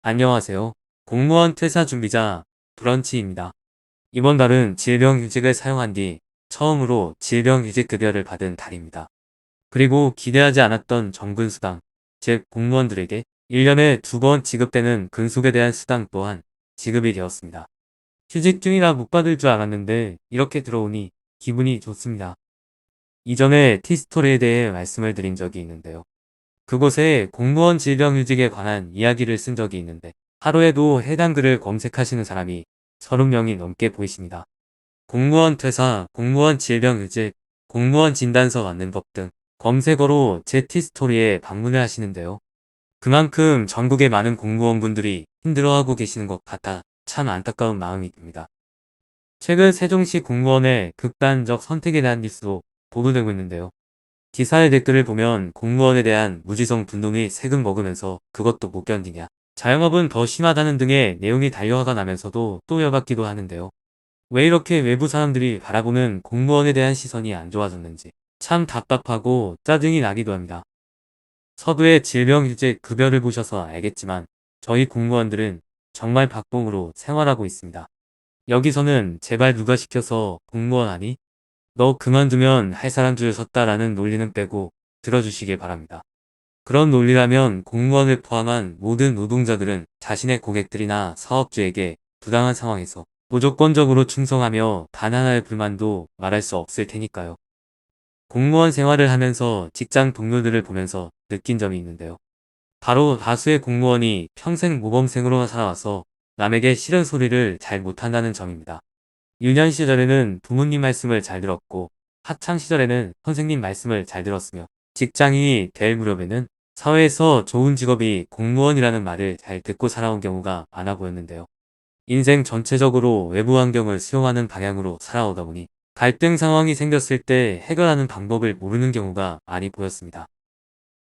안녕하세요. 공무원 퇴사 준비자 브런치입니다. 이번 달은 질병휴직을 사용한 뒤 처음으로 질병휴직급여를 받은 달입니다. 그리고 기대하지 않았던 정근수당, 즉 공무원들에게 1년에 2번 지급되는 근속에 대한 수당 또한 지급이 되었습니다. 휴직 중이라 못 받을 줄 알았는데 이렇게 들어오니 기분이 좋습니다. 이전에 티스토리에 대해 말씀을 드린 적이 있는데요. 그곳에 공무원 질병휴직에 관한 이야기를 쓴 적이 있는데 하루에도 해당 글을 검색하시는 사람이 30명이 넘게 보이십니다. 공무원 퇴사, 공무원 질병휴직, 공무원 진단서 받는 법 등 검색어로 제 티스토리에 방문을 하시는데요. 그만큼 전국의 많은 공무원분들이 힘들어하고 계시는 것 같아 참 안타까운 마음이 듭니다. 최근 세종시 공무원의 극단적 선택에 대한 뉴스도 보도되고 있는데요. 기사의 댓글을 보면 공무원에 대한 무지성 분노 및 세금 먹으면서 그것도 못 견디냐, 자영업은 더 심하다는 등의 내용이 달려화가 나면서도 또 열받기도 하는데요. 왜 이렇게 외부 사람들이 바라보는 공무원에 대한 시선이 안 좋아졌는지 참 답답하고 짜증이 나기도 합니다. 서두에 질병휴직 급여를 보셔서 알겠지만 저희 공무원들은 정말 박봉으로 생활하고 있습니다. 여기서는 제발 누가 시켜서 공무원 하니? 너 그만두면 할 사람 줄 섰다라는 논리는 빼고 들어주시길 바랍니다. 그런 논리라면 공무원을 포함한 모든 노동자들은 자신의 고객들이나 사업주에게 부당한 상황에서 무조건적으로 충성하며 단 하나의 불만도 말할 수 없을 테니까요. 공무원 생활을 하면서 직장 동료들을 보면서 느낀 점이 있는데요. 바로 다수의 공무원이 평생 모범생으로 살아와서 남에게 싫은 소리를 잘 못한다는 점입니다. 유년 시절에는 부모님 말씀을 잘 들었고 학창 시절에는 선생님 말씀을 잘 들었으며 직장인이 될 무렵에는 사회에서 좋은 직업이 공무원이라는 말을 잘 듣고 살아온 경우가 많아 보였는데요. 인생 전체적으로 외부 환경을 수용하는 방향으로 살아오다 보니 갈등 상황이 생겼을 때 해결하는 방법을 모르는 경우가 많이 보였습니다.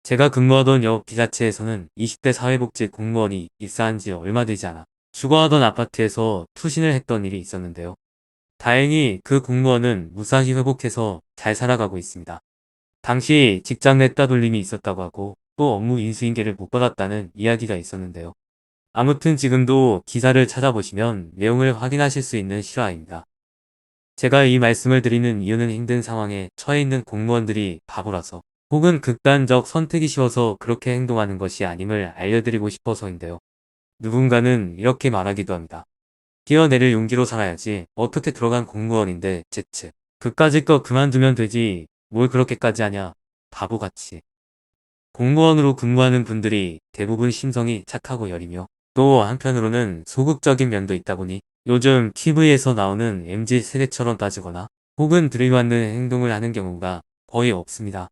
제가 근무하던 역 기자체에서는 20대 사회복지 공무원이 입사한 지 얼마 되지 않아 주거하던 아파트에서 투신을 했던 일이 있었는데요. 다행히 그 공무원은 무사히 회복해서 잘 살아가고 있습니다. 당시 직장 내 따돌림이 있었다고 하고 또 업무 인수인계를 못 받았다는 이야기가 있었는데요. 아무튼 지금도 기사를 찾아보시면 내용을 확인하실 수 있는 실화입니다. 제가 이 말씀을 드리는 이유는 힘든 상황에 처해 있는 공무원들이 바보라서 혹은 극단적 선택이 쉬워서 그렇게 행동하는 것이 아님을 알려드리고 싶어서인데요. 누군가는 이렇게 말하기도 합니다. 뛰어내릴 용기로 살아야지. 어떻게 들어간 공무원인데 쯧쯧. 그까짓 거 그만두면 되지. 뭘 그렇게까지 하냐. 바보같이. 공무원으로 근무하는 분들이 대부분 심성이 착하고 여리며 또 한편으로는 소극적인 면도 있다 보니 요즘 TV에서 나오는 MZ 세대처럼 따지거나 혹은 들이받는 행동을 하는 경우가 거의 없습니다.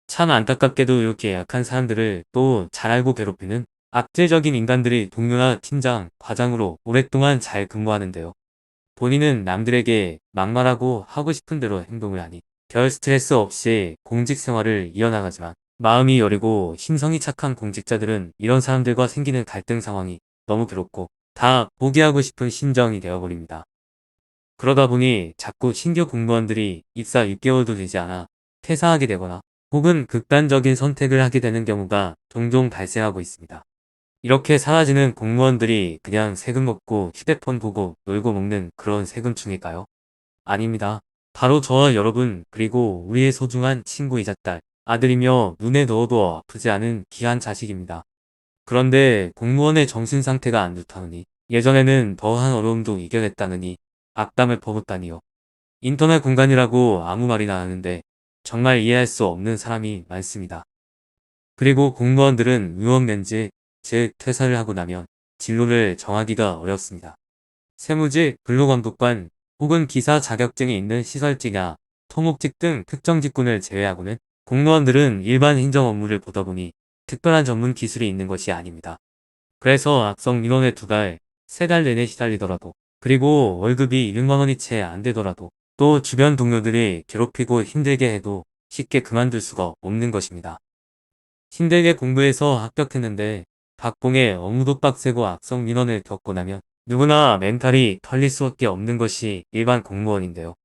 참 안타깝게도 이렇게 약한 사람들을 또 잘 알고 괴롭히는 악질적인 인간들이 동료나 팀장, 과장으로 오랫동안 잘 근무하는데요. 본인은 남들에게 막말하고 하고 싶은 대로 행동을 하니 별 스트레스 없이 공직 생활을 이어나가지만 마음이 여리고 심성이 착한 공직자들은 이런 사람들과 생기는 갈등 상황이 너무 괴롭고 다 포기하고 싶은 심정이 되어버립니다. 그러다 보니 자꾸 신규 공무원들이 입사 6개월도 되지 않아 퇴사하게 되거나 혹은 극단적인 선택을 하게 되는 경우가 종종 발생하고 있습니다. 이렇게 사라지는 공무원들이 그냥 세금 먹고 휴대폰 보고 놀고 먹는 그런 세금충일까요? 아닙니다. 바로 저와 여러분 그리고 우리의 소중한 친구이자 딸, 아들이며 눈에 넣어도 아프지 않은 귀한 자식입니다. 그런데 공무원의 정신 상태가 안 좋다느니 예전에는 더한 어려움도 이겨냈다느니 악담을 퍼붓다니요. 인터넷 공간이라고 아무 말이나 하는데 정말 이해할 수 없는 사람이 많습니다. 그리고 공무원들은 의원면직, 즉 퇴사를 하고 나면 진로를 정하기가 어렵습니다. 세무직, 근로감독관 혹은 기사 자격증이 있는 시설직이나 토목직 등 특정 직군을 제외하고는 공무원들은 일반 행정 업무를 보다 보니 특별한 전문 기술이 있는 것이 아닙니다. 그래서 악성 민원에 2달, 3달 내내 시달리더라도 그리고 월급이 6만 원이 채 안 되더라도 또 주변 동료들이 괴롭히고 힘들게 해도 쉽게 그만둘 수가 없는 것입니다. 힘들게 공부해서 합격했는데 박봉에 업무도 빡세고 악성 민원을 겪고 나면 누구나 멘탈이 털릴 수밖에 없는 것이 일반 공무원인데요.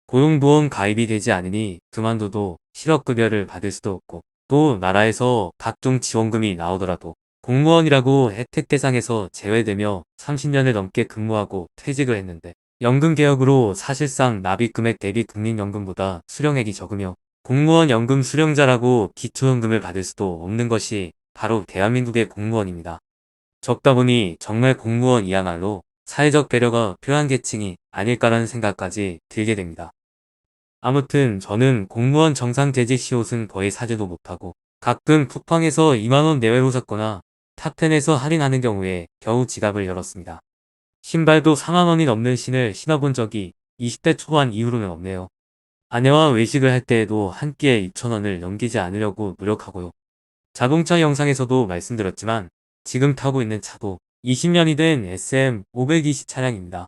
고용보험 가입이 되지 않으니 그만둬도 실업급여를 받을 수도 없고 또 나라에서 각종 지원금이 나오더라도 공무원이라고 혜택 대상에서 제외되며 30년을 넘게 근무하고 퇴직을 했는데 연금 개혁으로 사실상 납입 금액 대비 국민연금보다 수령액이 적으며 공무원 연금 수령자라고 기초연금을 받을 수도 없는 것이 바로 대한민국의 공무원입니다. 적다 보니 정말 공무원이야말로 사회적 배려가 필요한 계층이 아닐까라는 생각까지 들게 됩니다. 아무튼 저는 공무원 정상 재직 시옷은 거의 사지도 못하고 가끔 쿠팡에서 2만원 내외로 샀거나 탑10에서 할인하는 경우에 겨우 지갑을 열었습니다. 신발도 4만원이 넘는 신을 신어본 적이 20대 초반 이후로는 없네요. 아내와 외식을 할 때에도 한 끼에 2,000원을 넘기지 않으려고 노력하고요. 자동차 영상에서도 말씀드렸지만 지금 타고 있는 차도 20년이 된 SM520 차량입니다.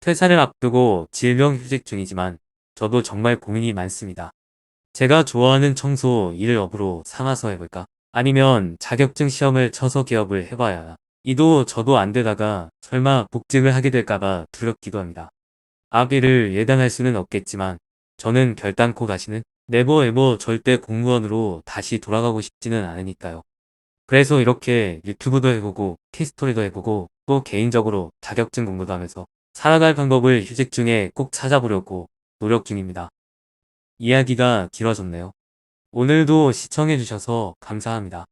퇴사를 앞두고 질병휴직 중이지만 저도 정말 고민이 많습니다. 제가 좋아하는 청소 일을 업으로 삼아서 해볼까? 아니면 자격증 시험을 쳐서 개업을 해봐야 이도 저도 안 되다가 설마 복직을 하게 될까봐 두렵기도 합니다. 앞일을 예단할 수는 없겠지만 저는 결단코 다시는 네버 에버 절대 공무원으로 다시 돌아가고 싶지는 않으니까요. 그래서 이렇게 유튜브도 해보고 티스토리도 해보고 또 개인적으로 자격증 공부도 하면서 살아갈 방법을 휴직 중에 꼭 찾아보려고 노력 중입니다. 이야기가 길어졌네요. 오늘도 시청해주셔서 감사합니다.